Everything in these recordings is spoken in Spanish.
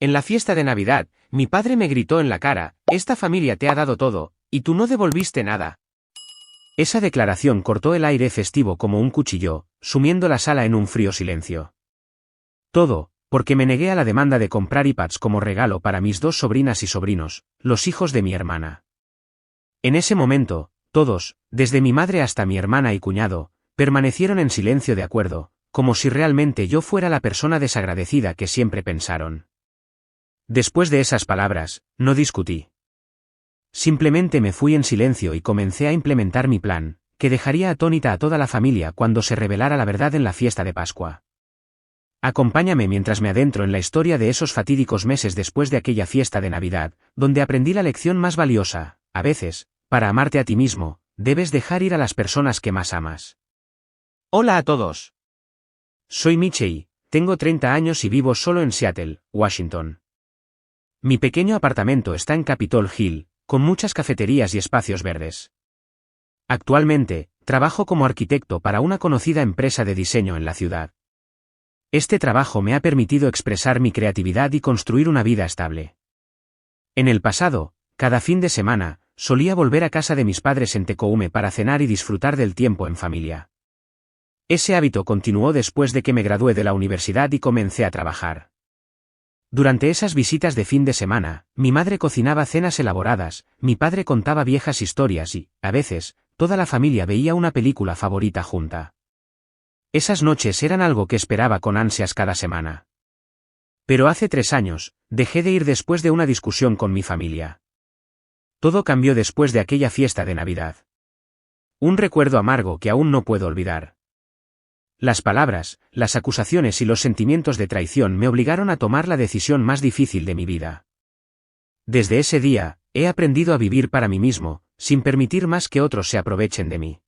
En la fiesta de Navidad, mi padre me gritó en la cara, esta familia te ha dado todo, y tú no devolviste nada. Esa declaración cortó el aire festivo como un cuchillo, sumiendo la sala en un frío silencio. Todo, porque me negué a la demanda de comprar iPads como regalo para mis 2 sobrinas y sobrinos, los hijos de mi hermana. En ese momento, todos, desde mi madre hasta mi hermana y cuñado, permanecieron en silencio de acuerdo, como si realmente yo fuera la persona desagradecida que siempre pensaron. Después de esas palabras, no discutí. Simplemente me fui en silencio y comencé a implementar mi plan, que dejaría atónita a toda la familia cuando se revelara la verdad en la fiesta de Pascua. Acompáñame mientras me adentro en la historia de esos fatídicos meses después de aquella fiesta de Navidad, donde aprendí la lección más valiosa: a veces, para amarte a ti mismo, debes dejar ir a las personas que más amas. Hola a todos. Soy Michei, tengo 30 años y vivo solo en Seattle, Washington. Mi pequeño apartamento está en Capitol Hill, con muchas cafeterías y espacios verdes. Actualmente, trabajo como arquitecto para una conocida empresa de diseño en la ciudad. Este trabajo me ha permitido expresar mi creatividad y construir una vida estable. En el pasado, cada fin de semana, solía volver a casa de mis padres en Tecoume para cenar y disfrutar del tiempo en familia. Ese hábito continuó después de que me gradué de la universidad y comencé a trabajar. Durante esas visitas de fin de semana, mi madre cocinaba cenas elaboradas, mi padre contaba viejas historias y, a veces, toda la familia veía una película favorita junta. Esas noches eran algo que esperaba con ansias cada semana. Pero hace 3 años, dejé de ir después de una discusión con mi familia. Todo cambió después de aquella fiesta de Navidad. Un recuerdo amargo que aún no puedo olvidar. Las palabras, las acusaciones y los sentimientos de traición me obligaron a tomar la decisión más difícil de mi vida. Desde ese día, he aprendido a vivir para mí mismo, sin permitir más que otros se aprovechen de mí.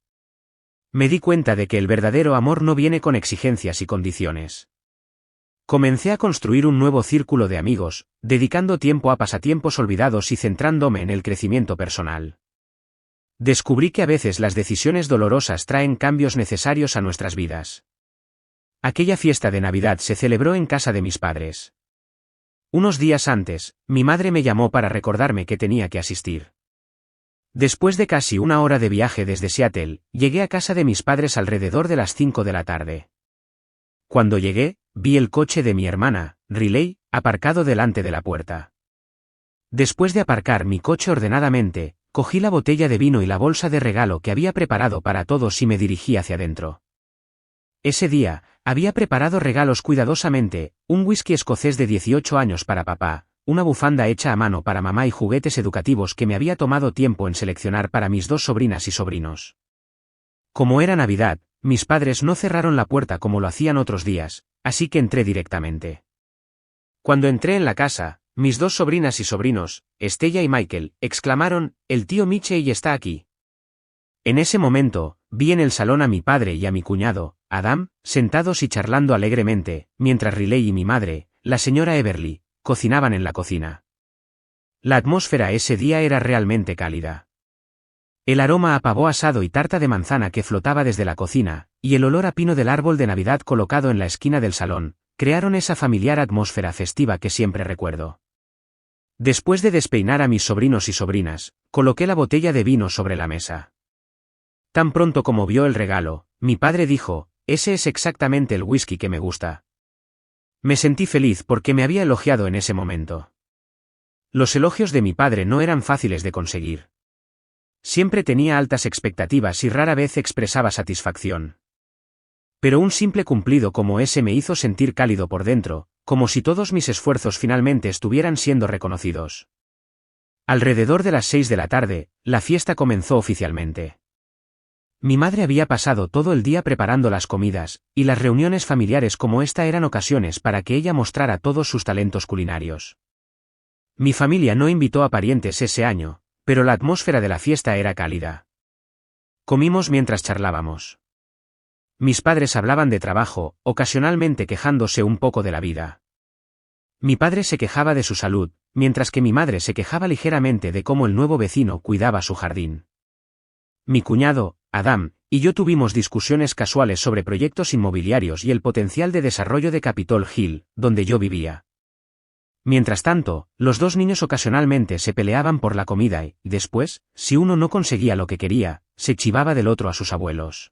Me di cuenta de que el verdadero amor no viene con exigencias y condiciones. Comencé a construir un nuevo círculo de amigos, dedicando tiempo a pasatiempos olvidados y centrándome en el crecimiento personal. Descubrí que a veces las decisiones dolorosas traen cambios necesarios a nuestras vidas. Aquella fiesta de Navidad se celebró en casa de mis padres. Unos días antes, mi madre me llamó para recordarme que tenía que asistir. Después de casi 1 hora de viaje desde Seattle, llegué a casa de mis padres alrededor de las 5 de la tarde. Cuando llegué, vi el coche de mi hermana, Riley, aparcado delante de la puerta. Después de aparcar mi coche ordenadamente, cogí la botella de vino y la bolsa de regalo que había preparado para todos y me dirigí hacia adentro. Ese día, había preparado regalos cuidadosamente: un whisky escocés de 18 años para papá, una bufanda hecha a mano para mamá y juguetes educativos que me había tomado tiempo en seleccionar para mis 2 sobrinas y sobrinos. Como era Navidad, mis padres no cerraron la puerta como lo hacían otros días, así que entré directamente. Cuando entré en la casa, mis 2 sobrinas y sobrinos, Estella y Michael, exclamaron: «El tío Michei está aquí». En ese momento, vi en el salón a mi padre y a mi cuñado, Adam, sentados y charlando alegremente, mientras Riley y mi madre, la señora Everly, cocinaban en la cocina. La atmósfera ese día era realmente cálida. El aroma a pavo asado y tarta de manzana que flotaba desde la cocina, y el olor a pino del árbol de Navidad colocado en la esquina del salón, crearon esa familiar atmósfera festiva que siempre recuerdo. Después de despeinar a mis sobrinos y sobrinas, coloqué la botella de vino sobre la mesa. Tan pronto como vio el regalo, mi padre dijo: «Ese es exactamente el whisky que me gusta». Me sentí feliz porque me había elogiado en ese momento. Los elogios de mi padre no eran fáciles de conseguir. Siempre tenía altas expectativas y rara vez expresaba satisfacción. Pero un simple cumplido como ese me hizo sentir cálido por dentro, como si todos mis esfuerzos finalmente estuvieran siendo reconocidos. Alrededor de las 6 de la tarde, la fiesta comenzó oficialmente. Mi madre había pasado todo el día preparando las comidas, y las reuniones familiares como esta eran ocasiones para que ella mostrara todos sus talentos culinarios. Mi familia no invitó a parientes ese año, pero la atmósfera de la fiesta era cálida. Comimos mientras charlábamos. Mis padres hablaban de trabajo, ocasionalmente quejándose un poco de la vida. Mi padre se quejaba de su salud, mientras que mi madre se quejaba ligeramente de cómo el nuevo vecino cuidaba su jardín. Mi cuñado, Adam, y yo tuvimos discusiones casuales sobre proyectos inmobiliarios y el potencial de desarrollo de Capitol Hill, donde yo vivía. Mientras tanto, los dos niños ocasionalmente se peleaban por la comida y, después, si uno no conseguía lo que quería, se chivaba del otro a sus abuelos.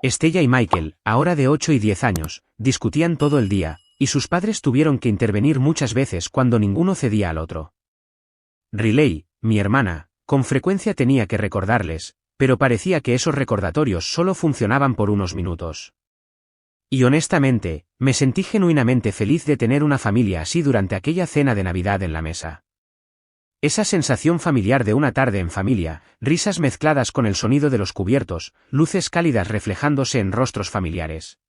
Estella y Michael, ahora de 8 y 10 años, discutían todo el día, y sus padres tuvieron que intervenir muchas veces cuando ninguno cedía al otro. Riley, mi hermana, con frecuencia tenía que recordarles, pero parecía que esos recordatorios solo funcionaban por unos minutos. Y honestamente, me sentí genuinamente feliz de tener una familia así durante aquella cena de Navidad en la mesa. Esa sensación familiar de una tarde en familia, risas mezcladas con el sonido de los cubiertos, luces cálidas reflejándose en rostros familiares.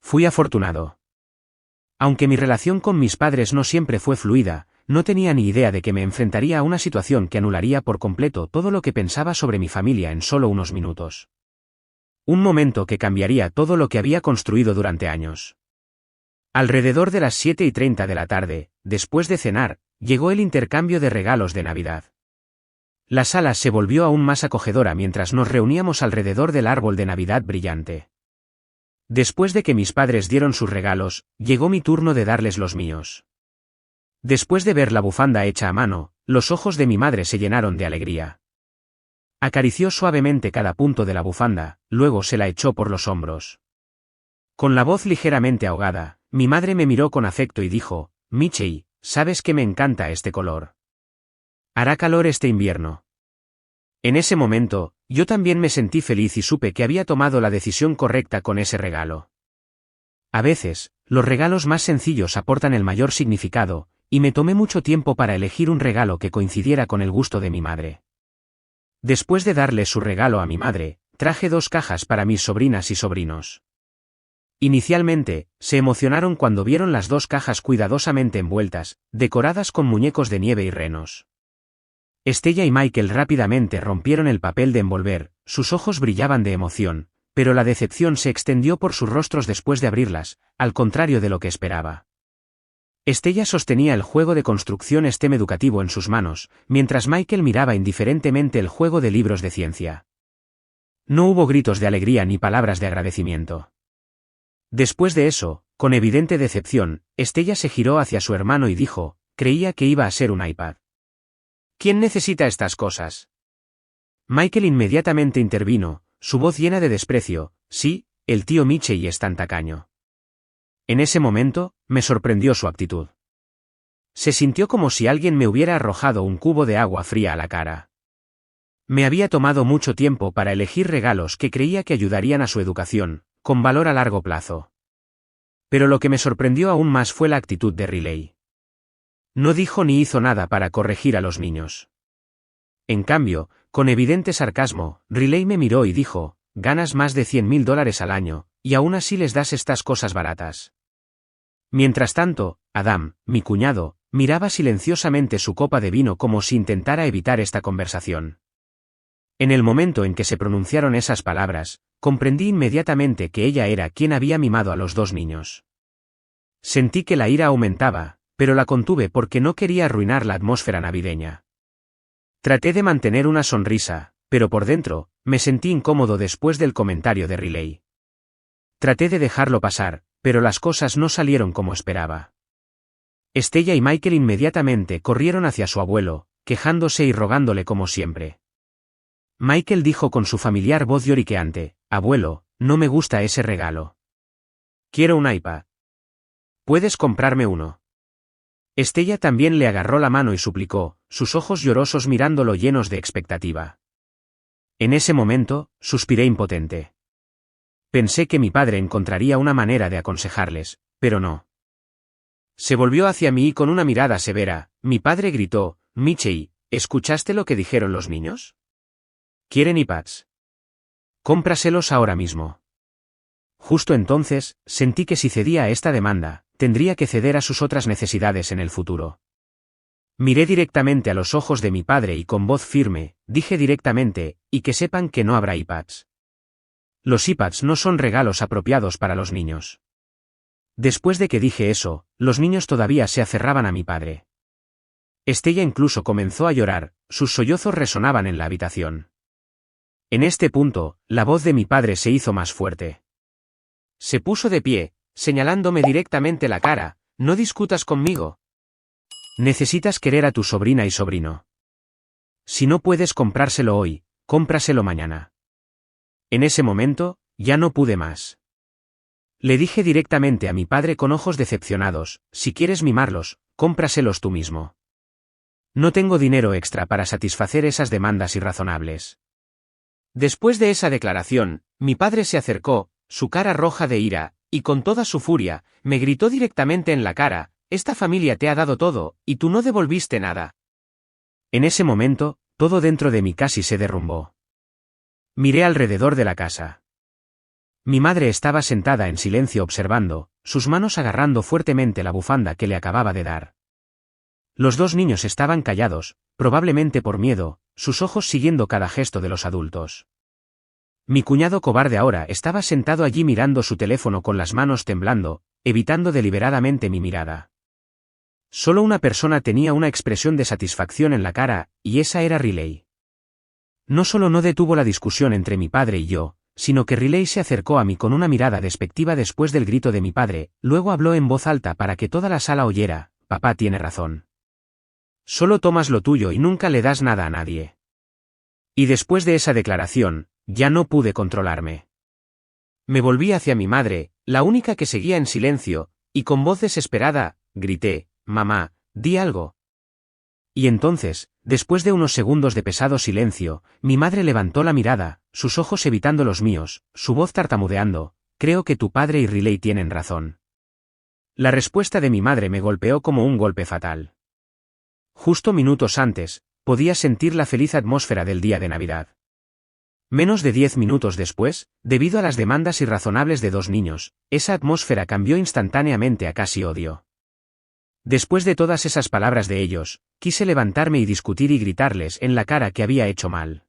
Fui afortunado. Aunque mi relación con mis padres no siempre fue fluida, no tenía ni idea de que me enfrentaría a una situación que anularía por completo todo lo que pensaba sobre mi familia en solo unos minutos. Un momento que cambiaría todo lo que había construido durante años. Alrededor de las 7:30 de la tarde, después de cenar, llegó el intercambio de regalos de Navidad. La sala se volvió aún más acogedora mientras nos reuníamos alrededor del árbol de Navidad brillante. Después de que mis padres dieron sus regalos, llegó mi turno de darles los míos. Después de ver la bufanda hecha a mano, los ojos de mi madre se llenaron de alegría. Acarició suavemente cada punto de la bufanda, luego se la echó por los hombros. Con la voz ligeramente ahogada, mi madre me miró con afecto y dijo, «Michei, sabes que me encanta este color. Hará calor este invierno». En ese momento, yo también me sentí feliz y supe que había tomado la decisión correcta con ese regalo. A veces, los regalos más sencillos aportan el mayor significado, y me tomé mucho tiempo para elegir un regalo que coincidiera con el gusto de mi madre. Después de darle su regalo a mi madre, traje 2 cajas para mis sobrinas y sobrinos. Inicialmente, se emocionaron cuando vieron las 2 cajas cuidadosamente envueltas, decoradas con muñecos de nieve y renos. Estella y Michael rápidamente rompieron el papel de envolver, sus ojos brillaban de emoción, pero la decepción se extendió por sus rostros después de abrirlas, al contrario de lo que esperaba. Estella sostenía el juego de construcción STEM educativo en sus manos, mientras Michael miraba indiferentemente el juego de libros de ciencia. No hubo gritos de alegría ni palabras de agradecimiento. Después de eso, con evidente decepción, Estella se giró hacia su hermano y dijo, creía que iba a ser un iPad. ¿Quién necesita estas cosas? Michael inmediatamente intervino, su voz llena de desprecio, sí, el tío Michei es tan tacaño. En ese momento, me sorprendió su actitud. Se sintió como si alguien me hubiera arrojado un cubo de agua fría a la cara. Me había tomado mucho tiempo para elegir regalos que creía que ayudarían a su educación, con valor a largo plazo. Pero lo que me sorprendió aún más fue la actitud de Riley. No dijo ni hizo nada para corregir a los niños. En cambio, con evidente sarcasmo, Riley me miró y dijo, ganas más de $100,000 al año, y aún así les das estas cosas baratas. Mientras tanto, Adam, mi cuñado, miraba silenciosamente su copa de vino como si intentara evitar esta conversación. En el momento en que se pronunciaron esas palabras, comprendí inmediatamente que ella era quien había mimado a los 2 niños. Sentí que la ira aumentaba, pero la contuve porque no quería arruinar la atmósfera navideña. Traté de mantener una sonrisa, pero por dentro, me sentí incómodo después del comentario de Riley. Traté de dejarlo pasar, pero las cosas no salieron como esperaba. Estella y Michael inmediatamente corrieron hacia su abuelo, quejándose y rogándole como siempre. Michael dijo con su familiar voz lloriqueante, abuelo, no me gusta ese regalo. Quiero un iPad. ¿Puedes comprarme uno? Estella también le agarró la mano y suplicó, sus ojos llorosos mirándolo llenos de expectativa. En ese momento, suspiré impotente. Pensé que mi padre encontraría una manera de aconsejarles, pero no. Se volvió hacia mí y con una mirada severa, mi padre gritó, Michei, ¿escuchaste lo que dijeron los niños? ¿Quieren iPads? Cómpraselos ahora mismo. Justo entonces, sentí que si cedía a esta demanda, tendría que ceder a sus otras necesidades en el futuro. Miré directamente a los ojos de mi padre y con voz firme, dije directamente, y que sepan que no habrá iPads. Los iPads no son regalos apropiados para los niños. Después de que dije eso, los niños todavía se aferraban a mi padre. Estella incluso comenzó a llorar, sus sollozos resonaban en la habitación. En este punto, la voz de mi padre se hizo más fuerte. Se puso de pie, señalándome directamente la cara, no discutas conmigo, Necesitas querer a tu sobrina y sobrino. Si no puedes comprárselo hoy, cómpraselo mañana. En ese momento, ya no pude más. Le dije directamente a mi padre con ojos decepcionados, si quieres mimarlos, cómpraselos tú mismo. No tengo dinero extra para satisfacer esas demandas irrazonables. Después de esa declaración, mi padre se acercó, su cara roja de ira, y con toda su furia, me gritó directamente en la cara, esta familia te ha dado todo, y tú no devolviste nada. En ese momento, todo dentro de mí casi se derrumbó. Miré alrededor de la casa. Mi madre estaba sentada en silencio observando, sus manos agarrando fuertemente la bufanda que le acababa de dar. Los dos niños estaban callados, probablemente por miedo, sus ojos siguiendo cada gesto de los adultos. Mi cuñado cobarde ahora estaba sentado allí mirando su teléfono con las manos temblando, evitando deliberadamente mi mirada. Solo una persona tenía una expresión de satisfacción en la cara, y esa era Riley. No solo no detuvo la discusión entre mi padre y yo, sino que Riley se acercó a mí con una mirada despectiva después del grito de mi padre, luego habló en voz alta para que toda la sala oyera, papá tiene razón. Solo tomas lo tuyo y nunca le das nada a nadie. Y después de esa declaración, ya no pude controlarme. Me volví hacia mi madre, la única que seguía en silencio, y con voz desesperada, grité, mamá, di algo. Y entonces, después de unos segundos de pesado silencio, mi madre levantó la mirada, sus ojos evitando los míos, su voz tartamudeando, creo que tu padre y Riley tienen razón. La respuesta de mi madre me golpeó como un golpe fatal. Justo minutos antes, podía sentir la feliz atmósfera del día de Navidad. Menos de 10 minutos después, debido a las demandas irrazonables de dos niños, esa atmósfera cambió instantáneamente a casi odio. Después de todas esas palabras de ellos, quise levantarme y discutir y gritarles en la cara que había hecho mal.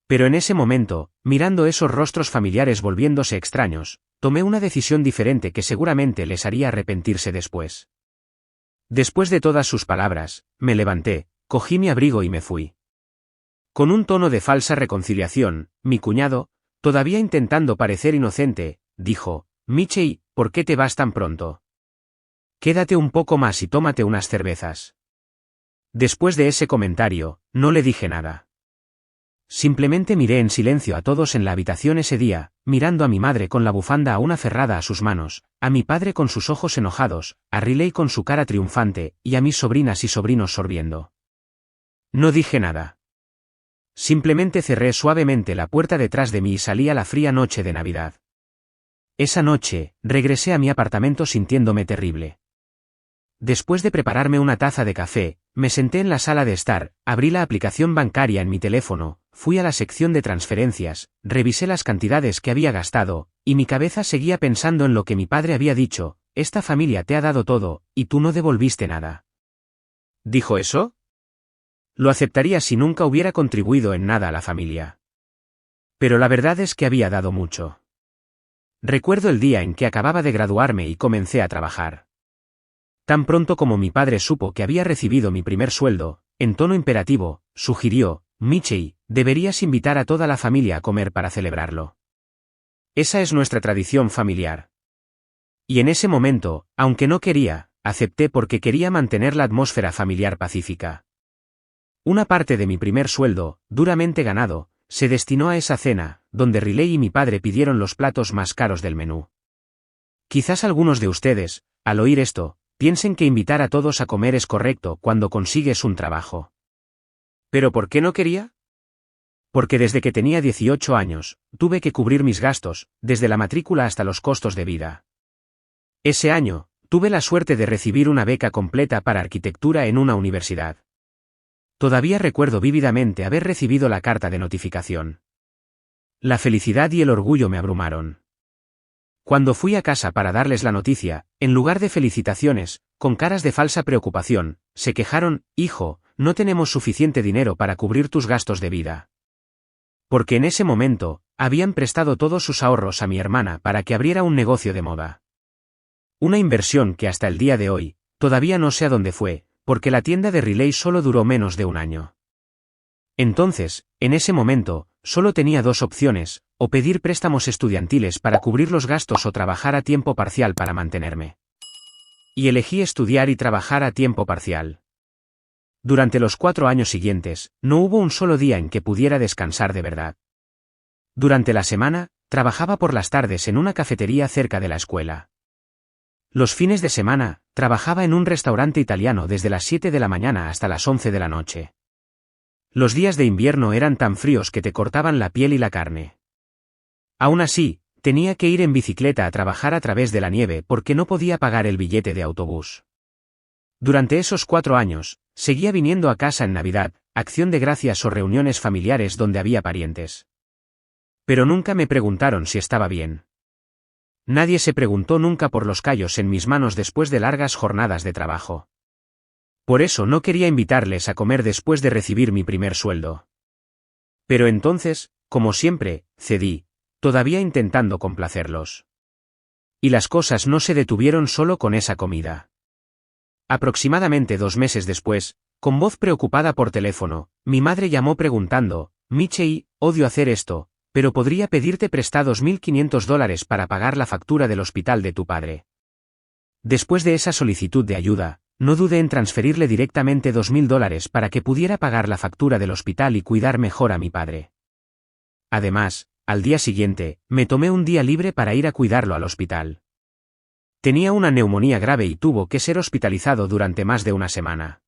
Pero en ese momento, mirando esos rostros familiares volviéndose extraños, tomé una decisión diferente que seguramente les haría arrepentirse después. Después de todas sus palabras, me levanté, cogí mi abrigo y me fui. Con un tono de falsa reconciliación, mi cuñado, todavía intentando parecer inocente, dijo, Michey, ¿por qué te vas tan pronto? Quédate un poco más y tómate unas cervezas. Después de ese comentario, no le dije nada. Simplemente miré en silencio a todos en la habitación ese día, mirando a mi madre con la bufanda aún aferrada a sus manos, a mi padre con sus ojos enojados, a Riley con su cara triunfante, y a mis sobrinas y sobrinos sorbiendo. No dije nada. Simplemente cerré suavemente la puerta detrás de mí y salí a la fría noche de Navidad. Esa noche, regresé a mi apartamento sintiéndome terrible. Después de prepararme una taza de café, me senté en la sala de estar, abrí la aplicación bancaria en mi teléfono, fui a la sección de transferencias, revisé las cantidades que había gastado, y mi cabeza seguía pensando en lo que mi padre había dicho, esta familia te ha dado todo, y tú no devolviste nada. ¿Dijo eso? Lo aceptaría si nunca hubiera contribuido en nada a la familia. Pero la verdad es que había dado mucho. Recuerdo el día en que acababa de graduarme y comencé a trabajar. Tan pronto como mi padre supo que había recibido mi primer sueldo, en tono imperativo, sugirió, Michey, deberías invitar a toda la familia a comer para celebrarlo. Esa es nuestra tradición familiar. Y en ese momento, aunque no quería, acepté porque quería mantener la atmósfera familiar pacífica. Una parte de mi primer sueldo, duramente ganado, se destinó a esa cena, donde Riley y mi padre pidieron los platos más caros del menú. Quizás algunos de ustedes, al oír esto, piensen que invitar a todos a comer es correcto cuando consigues un trabajo. ¿Pero por qué no quería? Porque desde que tenía 18 años, tuve que cubrir mis gastos, desde la matrícula hasta los costos de vida. Ese año, tuve la suerte de recibir una beca completa para arquitectura en una universidad. Todavía recuerdo vívidamente haber recibido la carta de notificación. La felicidad y el orgullo me abrumaron. Cuando fui a casa para darles la noticia, en lugar de felicitaciones, con caras de falsa preocupación, se quejaron, hijo, no tenemos suficiente dinero para cubrir tus gastos de vida. Porque en ese momento, habían prestado todos sus ahorros a mi hermana para que abriera un negocio de moda. Una inversión que hasta el día de hoy, todavía no sé a dónde fue, porque la tienda de Riley solo duró menos de un año. Entonces, en ese momento, solo tenía dos opciones, o pedir préstamos estudiantiles para cubrir los gastos o trabajar a tiempo parcial para mantenerme. y elegí estudiar y trabajar a tiempo parcial. Durante los 4 años siguientes, no hubo un solo día en que pudiera descansar de verdad. Durante la semana, trabajaba por las tardes en una cafetería cerca de la escuela. Los fines de semana, trabajaba en un restaurante italiano desde las 7 de la mañana hasta las 11 de la noche. Los días de invierno eran tan fríos que te cortaban la piel y la carne. Aún así, tenía que ir en bicicleta a trabajar a través de la nieve porque no podía pagar el billete de autobús. Durante esos 4 años, seguía viniendo a casa en Navidad, Acción de Gracias o reuniones familiares donde había parientes. Pero nunca me preguntaron si estaba bien. Nadie se preguntó nunca por los callos en mis manos después de largas jornadas de trabajo. Por eso no quería invitarles a comer después de recibir mi primer sueldo. Pero entonces, como siempre, cedí, todavía intentando complacerlos. Y las cosas no se detuvieron solo con esa comida. Aproximadamente 2 meses después, con voz preocupada por teléfono, mi madre llamó preguntando: Michei, odio hacer esto, pero podría pedirte prestados $1.500 para pagar la factura del hospital de tu padre. Después de esa solicitud de ayuda, no dudé en transferirle directamente $2.000 para que pudiera pagar la factura del hospital y cuidar mejor a mi padre. Además, al día siguiente, me tomé un día libre para ir a cuidarlo al hospital. Tenía una neumonía grave y tuvo que ser hospitalizado durante más de una semana.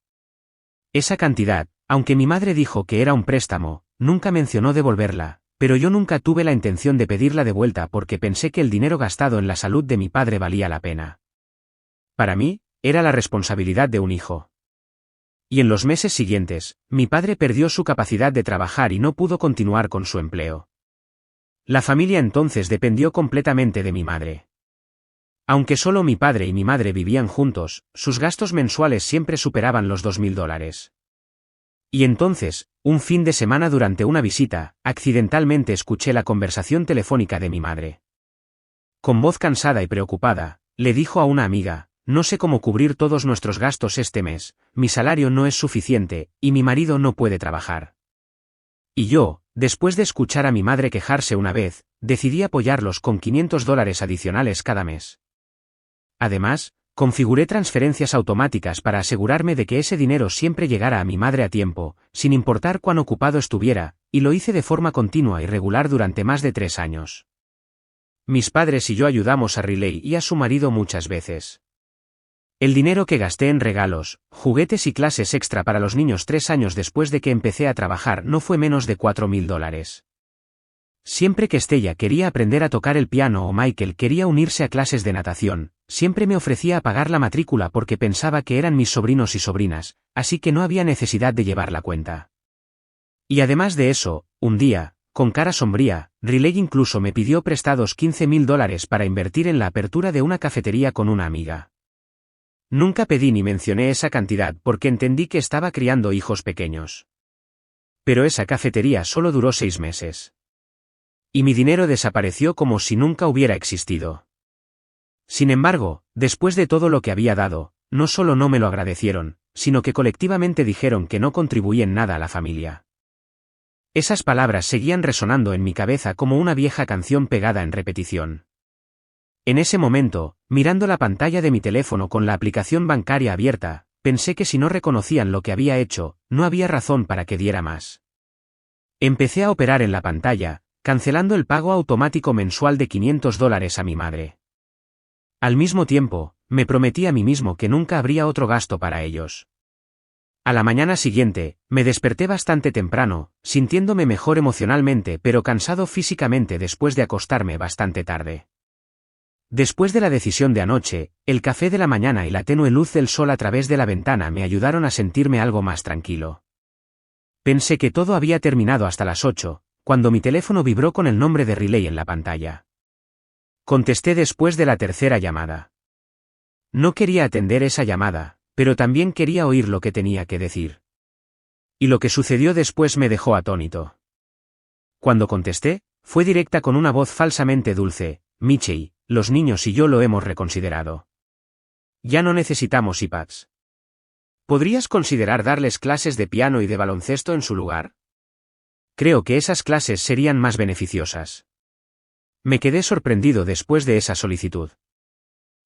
Esa cantidad, aunque mi madre dijo que era un préstamo, nunca mencionó devolverla, pero yo nunca tuve la intención de pedirla de vuelta porque pensé que el dinero gastado en la salud de mi padre valía la pena. Para mí, era la responsabilidad de un hijo. Y en los meses siguientes, mi padre perdió su capacidad de trabajar y no pudo continuar con su empleo. La familia entonces dependió completamente de mi madre. Aunque solo mi padre y mi madre vivían juntos, sus gastos mensuales siempre superaban los $2.000. Y entonces, un fin de semana durante una visita, accidentalmente escuché la conversación telefónica de mi madre. Con voz cansada y preocupada, le dijo a una amiga: no sé cómo cubrir todos nuestros gastos este mes, mi salario no es suficiente, y mi marido no puede trabajar. Y yo, después de escuchar a mi madre quejarse una vez, decidí apoyarlos con $500 adicionales cada mes. Además, configuré transferencias automáticas para asegurarme de que ese dinero siempre llegara a mi madre a tiempo, sin importar cuán ocupado estuviera, y lo hice de forma continua y regular durante más de 3 años. Mis padres y yo ayudamos a Riley y a su marido muchas veces. El dinero que gasté en regalos, juguetes y clases extra para los niños 3 años después de que empecé a trabajar no fue menos de $4.000. Siempre que Estella quería aprender a tocar el piano o Michael quería unirse a clases de natación, siempre me ofrecía a pagar la matrícula porque pensaba que eran mis sobrinos y sobrinas, así que no había necesidad de llevar la cuenta. Y además de eso, un día, con cara sombría, Riley incluso me pidió prestados $15.000 para invertir en la apertura de una cafetería con una amiga. Nunca pedí ni mencioné esa cantidad porque entendí que estaba criando hijos pequeños. Pero esa cafetería solo duró 6 meses. Y mi dinero desapareció como si nunca hubiera existido. Sin embargo, después de todo lo que había dado, no solo no me lo agradecieron, sino que colectivamente dijeron que no contribuí en nada a la familia. Esas palabras seguían resonando en mi cabeza como una vieja canción pegada en repetición. En ese momento, mirando la pantalla de mi teléfono con la aplicación bancaria abierta, pensé que si no reconocían lo que había hecho, no había razón para que diera más. Empecé a operar en la pantalla, cancelando el pago automático mensual de $500 a mi madre. Al mismo tiempo, me prometí a mí mismo que nunca habría otro gasto para ellos. A la mañana siguiente, me desperté bastante temprano, sintiéndome mejor emocionalmente pero cansado físicamente después de acostarme bastante tarde. Después de la decisión de anoche, el café de la mañana y la tenue luz del sol a través de la ventana me ayudaron a sentirme algo más tranquilo. Pensé que todo había terminado hasta las 8, cuando mi teléfono vibró con el nombre de Riley en la pantalla. Contesté después de la tercera llamada. No quería atender esa llamada, pero también quería oír lo que tenía que decir. Y lo que sucedió después me dejó atónito. Cuando contesté, fue directa con una voz falsamente dulce: Michei, los niños y yo lo hemos reconsiderado. Ya no necesitamos iPads. ¿Podrías considerar darles clases de piano y de baloncesto en su lugar? Creo que esas clases serían más beneficiosas. Me quedé sorprendido después de esa solicitud.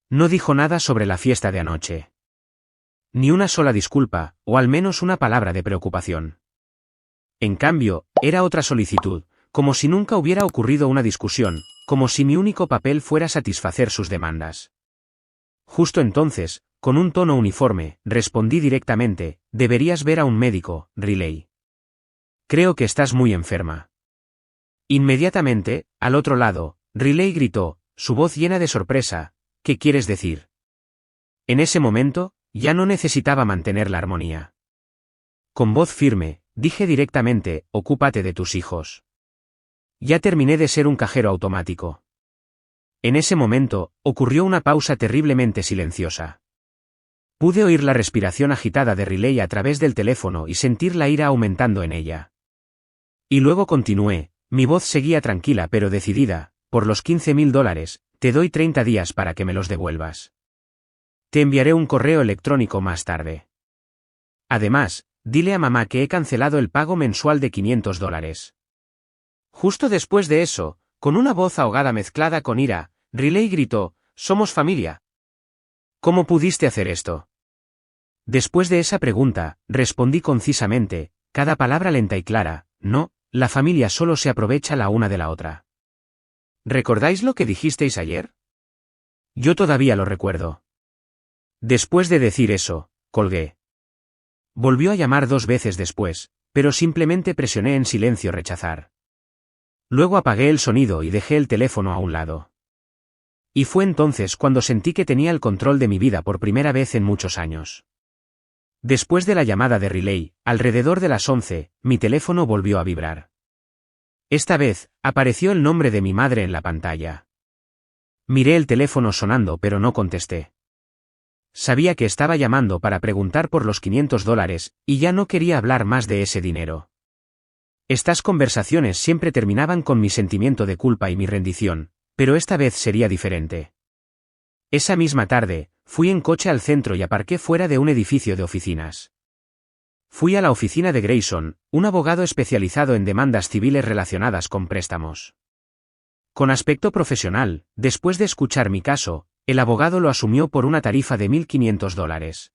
No dijo nada sobre la fiesta de anoche. Ni una sola disculpa, o al menos una palabra de preocupación. En cambio, era otra solicitud, como si nunca hubiera ocurrido una discusión, como si mi único papel fuera satisfacer sus demandas. Justo entonces, con un tono uniforme, respondí directamente: deberías ver a un médico, Riley. Creo que estás muy enferma. Inmediatamente, al otro lado, Riley gritó, su voz llena de sorpresa: ¿qué quieres decir? En ese momento, ya no necesitaba mantener la armonía. Con voz firme, dije directamente: ocúpate de tus hijos. Ya terminé de ser un cajero automático. En ese momento, ocurrió una pausa terriblemente silenciosa. Pude oír la respiración agitada de Riley a través del teléfono y sentir la ira aumentando en ella. Y luego continué, mi voz seguía tranquila pero decidida: por los $15,000, te doy 30 días para que me los devuelvas. Te enviaré un correo electrónico más tarde. Además, dile a mamá que he cancelado el pago mensual de $500. Justo después de eso, con una voz ahogada mezclada con ira, Riley gritó: «Somos familia». ¿Cómo pudiste hacer esto? Después de esa pregunta, respondí concisamente, cada palabra lenta y clara: no, la familia solo se aprovecha la una de la otra. ¿Recordáis lo que dijisteis ayer? Yo todavía lo recuerdo. Después de decir eso, colgué. Volvió a llamar 2 veces después, pero simplemente presioné en silencio rechazar. Luego apagué el sonido y dejé el teléfono a un lado. Y fue entonces cuando sentí que tenía el control de mi vida por primera vez en muchos años. Después de la llamada de Riley, alrededor de las 11, mi teléfono volvió a vibrar. Esta vez, apareció el nombre de mi madre en la pantalla. Miré el teléfono sonando pero no contesté. Sabía que estaba llamando para preguntar por los $500, y ya no quería hablar más de ese dinero. Estas conversaciones siempre terminaban con mi sentimiento de culpa y mi rendición, pero esta vez sería diferente. Esa misma tarde, fui en coche al centro y aparqué fuera de un edificio de oficinas. Fui a la oficina de Grayson, un abogado especializado en demandas civiles relacionadas con préstamos. Con aspecto profesional, después de escuchar mi caso, el abogado lo asumió por una tarifa de $1,500.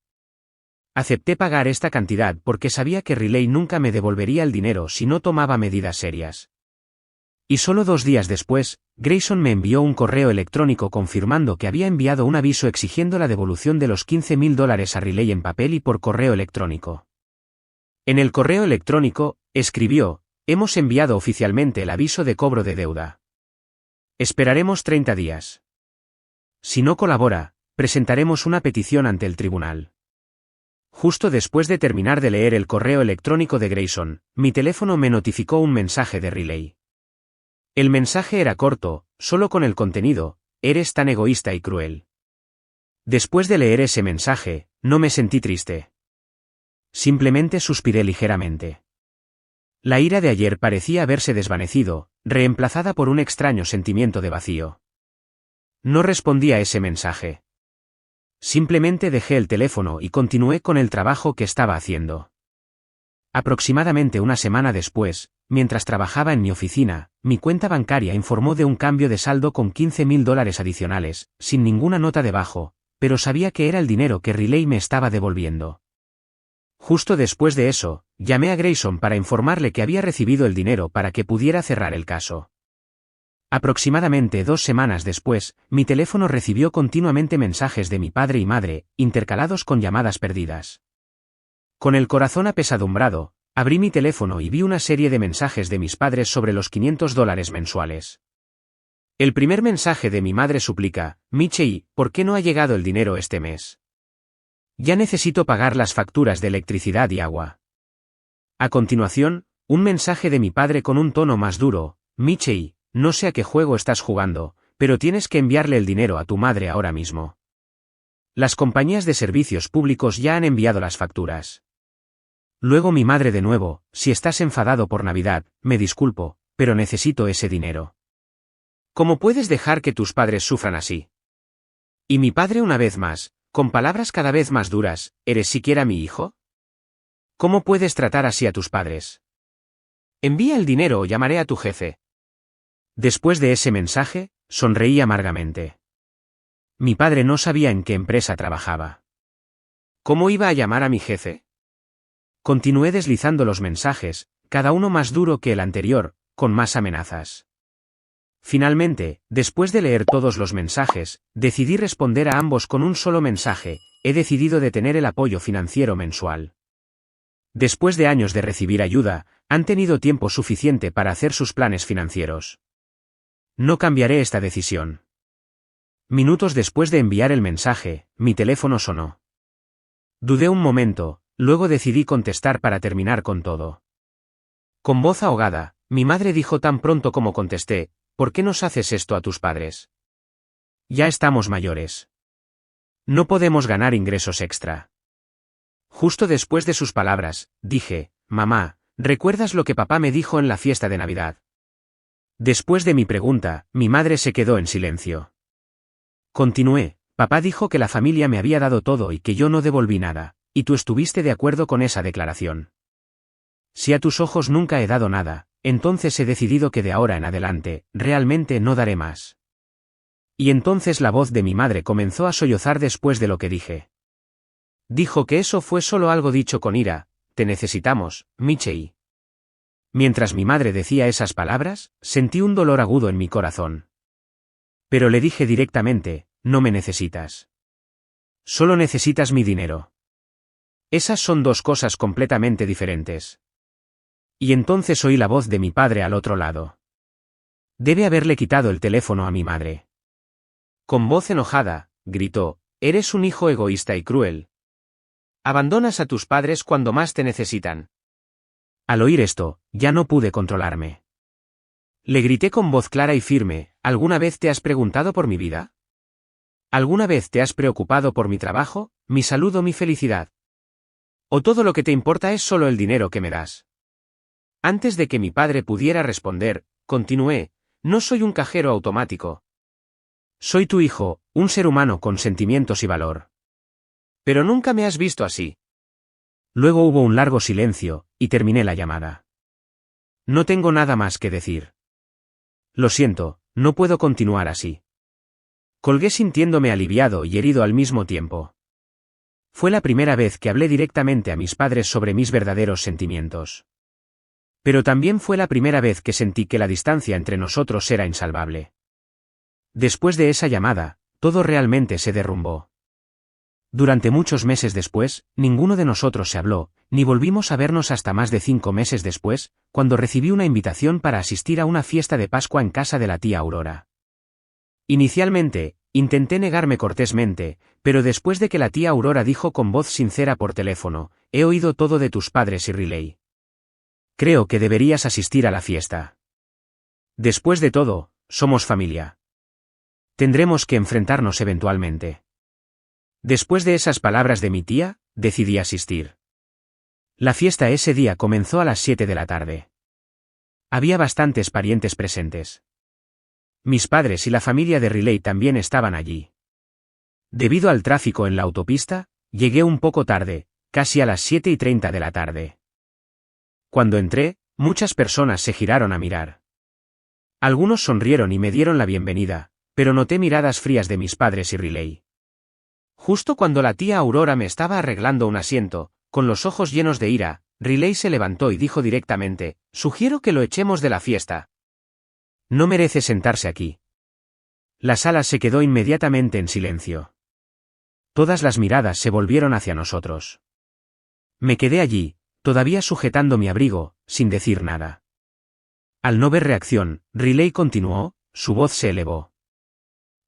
Acepté pagar esta cantidad porque sabía que Riley nunca me devolvería el dinero si no tomaba medidas serias. Y solo 2 días después, Grayson me envió un correo electrónico confirmando que había enviado un aviso exigiendo la devolución de los $15,000 a Riley en papel y por correo electrónico. En el correo electrónico, escribió: hemos enviado oficialmente el aviso de cobro de deuda. Esperaremos 30 días. Si no colabora, presentaremos una petición ante el tribunal. Justo después de terminar de leer el correo electrónico de Grayson, mi teléfono me notificó un mensaje de Riley. El mensaje era corto, solo con el contenido: eres tan egoísta y cruel. Después de leer ese mensaje, no me sentí triste. Simplemente suspiré ligeramente. La ira de ayer parecía haberse desvanecido, reemplazada por un extraño sentimiento de vacío. No respondí a ese mensaje. Simplemente dejé el teléfono y continué con el trabajo que estaba haciendo. Aproximadamente una semana después, mientras trabajaba en mi oficina, mi cuenta bancaria informó de un cambio de saldo con $15,000 adicionales, sin ninguna nota debajo, pero sabía que era el dinero que Riley me estaba devolviendo. Justo después de eso, llamé a Grayson para informarle que había recibido el dinero para que pudiera cerrar el caso. Aproximadamente 2 semanas después, mi teléfono recibió continuamente mensajes de mi padre y madre, intercalados con llamadas perdidas. Con el corazón apesadumbrado, abrí mi teléfono y vi una serie de mensajes de mis padres sobre los $500 mensuales. El primer mensaje de mi madre suplica: Michelle, ¿por qué no ha llegado el dinero este mes? Ya necesito pagar las facturas de electricidad y agua. A continuación, un mensaje de mi padre con un tono más duro: Michelle, no sé a qué juego estás jugando, pero tienes que enviarle el dinero a tu madre ahora mismo. Las compañías de servicios públicos ya han enviado las facturas. Luego mi madre de nuevo: si estás enfadado por Navidad, me disculpo, pero necesito ese dinero. ¿Cómo puedes dejar que tus padres sufran así? Y mi padre una vez más, con palabras cada vez más duras: ¿eres siquiera mi hijo? ¿Cómo puedes tratar así a tus padres? Envía el dinero o llamaré a tu jefe. Después de ese mensaje, sonreí amargamente. Mi padre no sabía en qué empresa trabajaba. ¿Cómo iba a llamar a mi jefe? Continué deslizando los mensajes, cada uno más duro que el anterior, con más amenazas. Finalmente, después de leer todos los mensajes, decidí responder a ambos con un solo mensaje: he decidido detener el apoyo financiero mensual. Después de años de recibir ayuda, han tenido tiempo suficiente para hacer sus planes financieros. No cambiaré esta decisión. Minutos después de enviar el mensaje, mi teléfono sonó. Dudé un momento, luego decidí contestar para terminar con todo. Con voz ahogada, mi madre dijo tan pronto como contesté: ¿por qué nos haces esto a tus padres? Ya estamos mayores. No podemos ganar ingresos extra. Justo después de sus palabras, dije: mamá, ¿recuerdas lo que papá me dijo en la fiesta de Navidad? Después de mi pregunta, mi madre se quedó en silencio. Continué: papá dijo que la familia me había dado todo y que yo no devolví nada, y tú estuviste de acuerdo con esa declaración. Si a tus ojos nunca he dado nada, entonces he decidido que de ahora en adelante, realmente no daré más. Y entonces la voz de mi madre comenzó a sollozar después de lo que dije. Dijo que eso fue solo algo dicho con ira: te necesitamos, Michei. Mientras mi madre decía esas palabras, sentí un dolor agudo en mi corazón. Pero le dije directamente: no me necesitas. Solo necesitas mi dinero. Esas son dos cosas completamente diferentes. Y entonces oí la voz de mi padre al otro lado. Debe haberle quitado el teléfono a mi madre. Con voz enojada, gritó: eres un hijo egoísta y cruel. Abandonas a tus padres cuando más te necesitan. Al oír esto, ya no pude controlarme. Le grité con voz clara y firme: ¿alguna vez te has preguntado por mi vida? ¿Alguna vez te has preocupado por mi trabajo, mi salud o mi felicidad? ¿O todo lo que te importa es solo el dinero que me das? Antes de que mi padre pudiera responder, continué: no soy un cajero automático. Soy tu hijo, un ser humano con sentimientos y valor. Pero nunca me has visto así. Luego hubo un largo silencio, y terminé la llamada. No tengo nada más que decir. Lo siento, no puedo continuar así. Colgué sintiéndome aliviado y herido al mismo tiempo. Fue la primera vez que hablé directamente a mis padres sobre mis verdaderos sentimientos. Pero también fue la primera vez que sentí que la distancia entre nosotros era insalvable. Después de esa llamada, todo realmente se derrumbó. Durante muchos meses después, ninguno de nosotros se habló, ni volvimos a vernos hasta más de 5 meses después, cuando recibí una invitación para asistir a una fiesta de Pascua en casa de la tía Aurora. Inicialmente, intenté negarme cortésmente, pero después de que la tía Aurora dijo con voz sincera por teléfono: he oído todo de tus padres y Riley. Creo que deberías asistir a la fiesta. Después de todo, somos familia. Tendremos que enfrentarnos eventualmente. Después de esas palabras de mi tía, decidí asistir. La fiesta ese día comenzó a las 7 de la tarde. Había bastantes parientes presentes. Mis padres y la familia de Riley también estaban allí. Debido al tráfico en la autopista, llegué un poco tarde, casi a las 7:30 de la tarde. Cuando entré, muchas personas se giraron a mirar. Algunos sonrieron y me dieron la bienvenida, pero noté miradas frías de mis padres y Riley. Justo cuando la tía Aurora me estaba arreglando un asiento, con los ojos llenos de ira, Riley se levantó y dijo directamente: sugiero que lo echemos de la fiesta. No merece sentarse aquí. La sala se quedó inmediatamente en silencio. Todas las miradas se volvieron hacia nosotros. Me quedé allí, todavía sujetando mi abrigo, sin decir nada. Al no ver reacción, Riley continuó, su voz se elevó.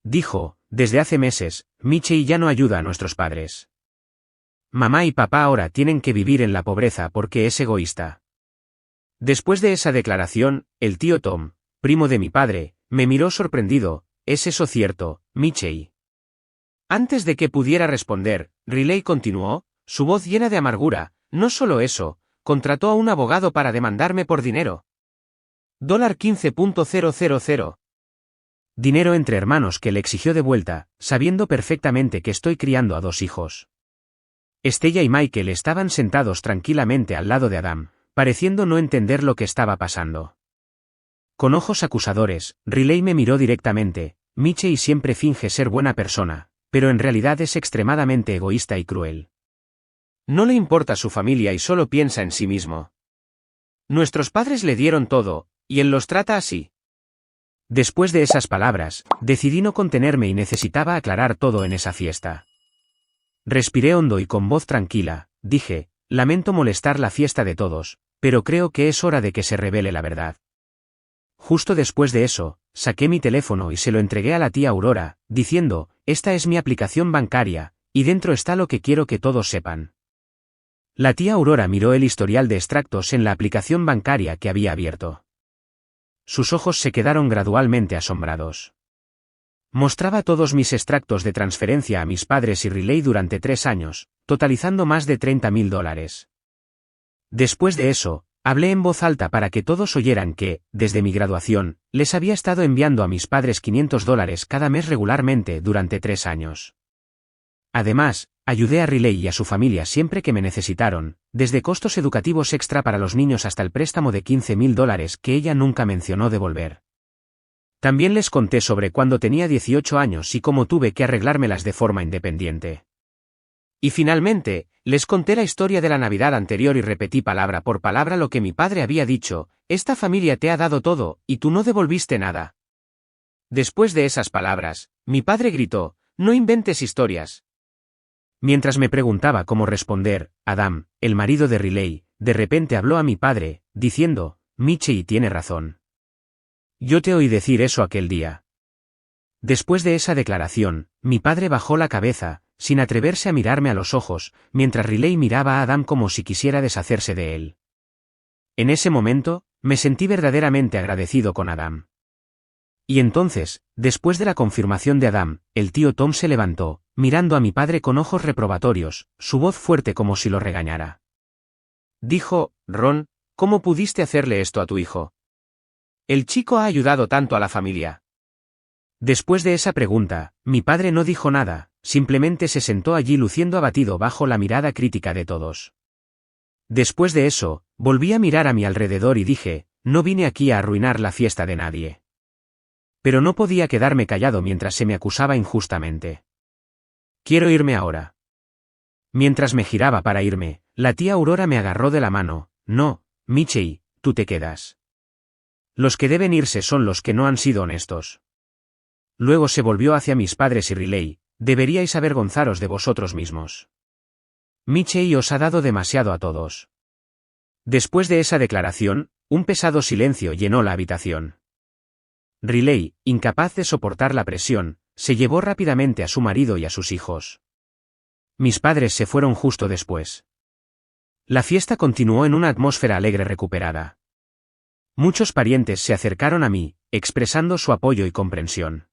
Dijo: desde hace meses, Michei ya no ayuda a nuestros padres. Mamá y papá ahora tienen que vivir en la pobreza porque es egoísta. Después de esa declaración, el tío Tom, primo de mi padre, me miró sorprendido: ¿es eso cierto, Michei? Antes de que pudiera responder, Riley continuó, su voz llena de amargura: no solo eso, contrató a un abogado para demandarme por dinero. $15,000. Dinero entre hermanos que le exigió de vuelta, sabiendo perfectamente que estoy criando a 2 hijos. Estella y Michael estaban sentados tranquilamente al lado de Adam, pareciendo no entender lo que estaba pasando. Con ojos acusadores, Riley me miró directamente: Michelle siempre finge ser buena persona, pero en realidad es extremadamente egoísta y cruel. No le importa su familia y solo piensa en sí mismo. Nuestros padres le dieron todo, y él los trata así. Después de esas palabras, decidí no contenerme y necesitaba aclarar todo en esa fiesta. Respiré hondo y con voz tranquila, dije, lamento molestar la fiesta de todos, pero creo que es hora de que se revele la verdad. Justo después de eso, saqué mi teléfono y se lo entregué a la tía Aurora, diciendo, esta es mi aplicación bancaria, y dentro está lo que quiero que todos sepan. La tía Aurora miró el historial de extractos en la aplicación bancaria que había abierto. Sus ojos se quedaron gradualmente asombrados. Mostraba todos mis extractos de transferencia a mis padres y Riley durante 3 años, totalizando más de $30.000. Después de eso, hablé en voz alta para que todos oyeran que, desde mi graduación, les había estado enviando a mis padres $500 cada mes regularmente durante 3 años. Además, ayudé a Riley y a su familia siempre que me necesitaron, desde costos educativos extra para los niños hasta el préstamo de $15.000 que ella nunca mencionó devolver. También les conté sobre cuando tenía 18 años y cómo tuve que arreglármelas de forma independiente. Y finalmente, les conté la historia de la Navidad anterior y repetí palabra por palabra lo que mi padre había dicho, esta familia te ha dado todo, y tú no devolviste nada. Después de esas palabras, mi padre gritó, no inventes historias. Mientras me preguntaba cómo responder, Adam, el marido de Riley, de repente habló a mi padre, diciendo, Michelle tiene razón. Yo te oí decir eso aquel día. Después de esa declaración, mi padre bajó la cabeza, sin atreverse a mirarme a los ojos, mientras Riley miraba a Adam como si quisiera deshacerse de él. En ese momento, me sentí verdaderamente agradecido con Adam. Y entonces, después de la confirmación de Adam, el tío Tom se levantó, mirando a mi padre con ojos reprobatorios, su voz fuerte como si lo regañara. Dijo, Ron, ¿cómo pudiste hacerle esto a tu hijo? El chico ha ayudado tanto a la familia. Después de esa pregunta, mi padre no dijo nada, simplemente se sentó allí luciendo abatido bajo la mirada crítica de todos. Después de eso, volví a mirar a mi alrededor y dije, no vine aquí a arruinar la fiesta de nadie. Pero no podía quedarme callado mientras se me acusaba injustamente. Quiero irme ahora. Mientras me giraba para irme, la tía Aurora me agarró de la mano, no, Michelle, tú te quedas. Los que deben irse son los que no han sido honestos. Luego se volvió hacia mis padres y Riley, deberíais avergonzaros de vosotros mismos. Michelle os ha dado demasiado a todos. Después de esa declaración, un pesado silencio llenó la habitación. Riley, incapaz de soportar la presión, se llevó rápidamente a su marido y a sus hijos. Mis padres se fueron justo después. La fiesta continuó en una atmósfera alegre recuperada. Muchos parientes se acercaron a mí, expresando su apoyo y comprensión.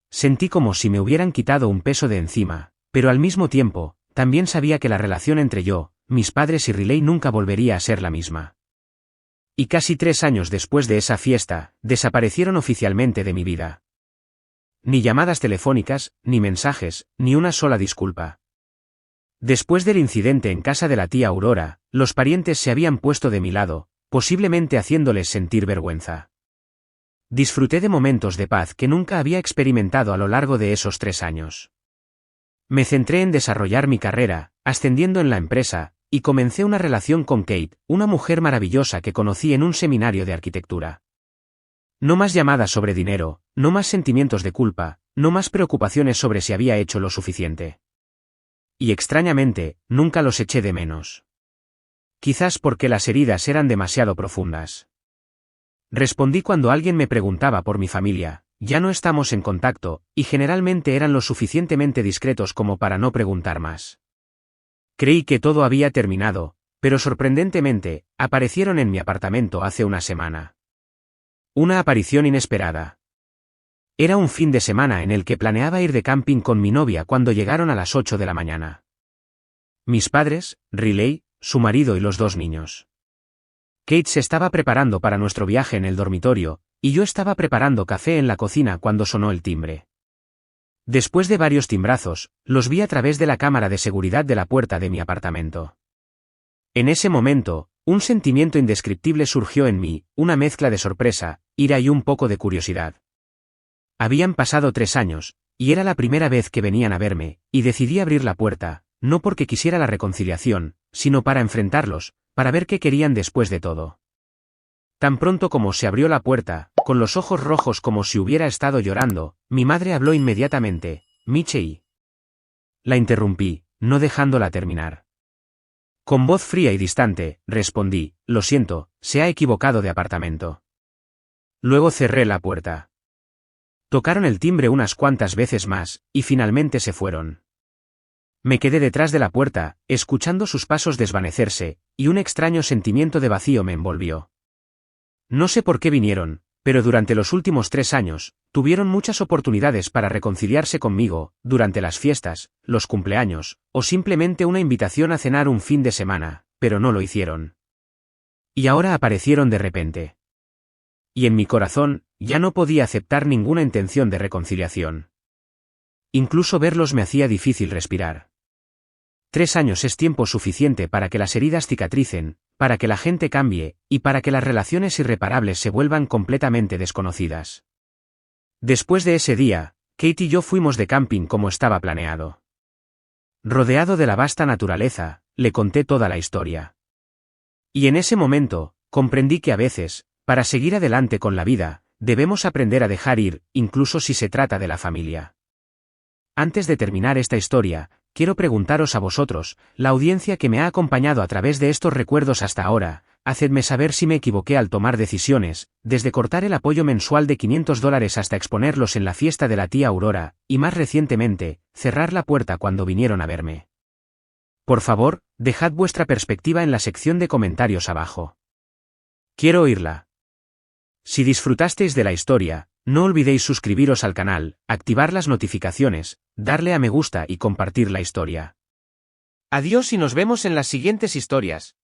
Sentí como si me hubieran quitado un peso de encima, pero al mismo tiempo, también sabía que la relación entre yo, mis padres y Riley nunca volvería a ser la misma. Y casi 3 años después de esa fiesta, desaparecieron oficialmente de mi vida. Ni llamadas telefónicas, ni mensajes, ni una sola disculpa. Después del incidente en casa de la tía Aurora, los parientes se habían puesto de mi lado, posiblemente haciéndoles sentir vergüenza. Disfruté de momentos de paz que nunca había experimentado a lo largo de esos 3 años. Me centré en desarrollar mi carrera, ascendiendo en la empresa, y comencé una relación con Kate, una mujer maravillosa que conocí en un seminario de arquitectura. No más llamadas sobre dinero, no más sentimientos de culpa, no más preocupaciones sobre si había hecho lo suficiente. Y extrañamente, nunca los eché de menos. Quizás porque las heridas eran demasiado profundas. Respondí cuando alguien me preguntaba por mi familia, ya no estamos en contacto, y generalmente eran lo suficientemente discretos como para no preguntar más. Creí que todo había terminado, pero sorprendentemente, aparecieron en mi apartamento hace una semana. Una aparición inesperada. Era un fin de semana en el que planeaba ir de camping con mi novia cuando llegaron a las 8 de la mañana. Mis padres, Riley, su marido y los 2 niños. Kate se estaba preparando para nuestro viaje en el dormitorio, y yo estaba preparando café en la cocina cuando sonó el timbre. Después de varios timbrazos, los vi a través de la cámara de seguridad de la puerta de mi apartamento. En ese momento, un sentimiento indescriptible surgió en mí, una mezcla de sorpresa, ira y un poco de curiosidad. Habían pasado 3 años, y era la primera vez que venían a verme, y decidí abrir la puerta, no porque quisiera la reconciliación, sino para enfrentarlos, para ver qué querían después de todo. Tan pronto como se abrió la puerta, con los ojos rojos como si hubiera estado llorando, mi madre habló inmediatamente: Michelle. La interrumpí, no dejándola terminar. Con voz fría y distante, respondí: lo siento, se ha equivocado de apartamento. Luego cerré la puerta. Tocaron el timbre unas cuantas veces más, y finalmente se fueron. Me quedé detrás de la puerta, escuchando sus pasos desvanecerse, y un extraño sentimiento de vacío me envolvió. No sé por qué vinieron, pero durante los últimos 3 años, tuvieron muchas oportunidades para reconciliarse conmigo, durante las fiestas, los cumpleaños, o simplemente una invitación a cenar un fin de semana, pero no lo hicieron. Y ahora aparecieron de repente. Y en mi corazón, ya no podía aceptar ninguna intención de reconciliación. Incluso verlos me hacía difícil respirar. 3 años es tiempo suficiente para que las heridas cicatricen, para que la gente cambie, y para que las relaciones irreparables se vuelvan completamente desconocidas. Después de ese día, Kate y yo fuimos de camping como estaba planeado. Rodeado de la vasta naturaleza, le conté toda la historia. Y en ese momento, comprendí que a veces, para seguir adelante con la vida, debemos aprender a dejar ir, incluso si se trata de la familia. Antes de terminar esta historia, quiero preguntaros a vosotros, la audiencia que me ha acompañado a través de estos recuerdos hasta ahora, hacedme saber si me equivoqué al tomar decisiones, desde cortar el apoyo mensual de $500 hasta exponerlos en la fiesta de la tía Aurora, y más recientemente, cerrar la puerta cuando vinieron a verme. Por favor, dejad vuestra perspectiva en la sección de comentarios abajo. Quiero oírla. Si disfrutasteis de la historia, no olvidéis suscribiros al canal, activar las notificaciones, darle a me gusta y compartir la historia. Adiós y nos vemos en las siguientes historias.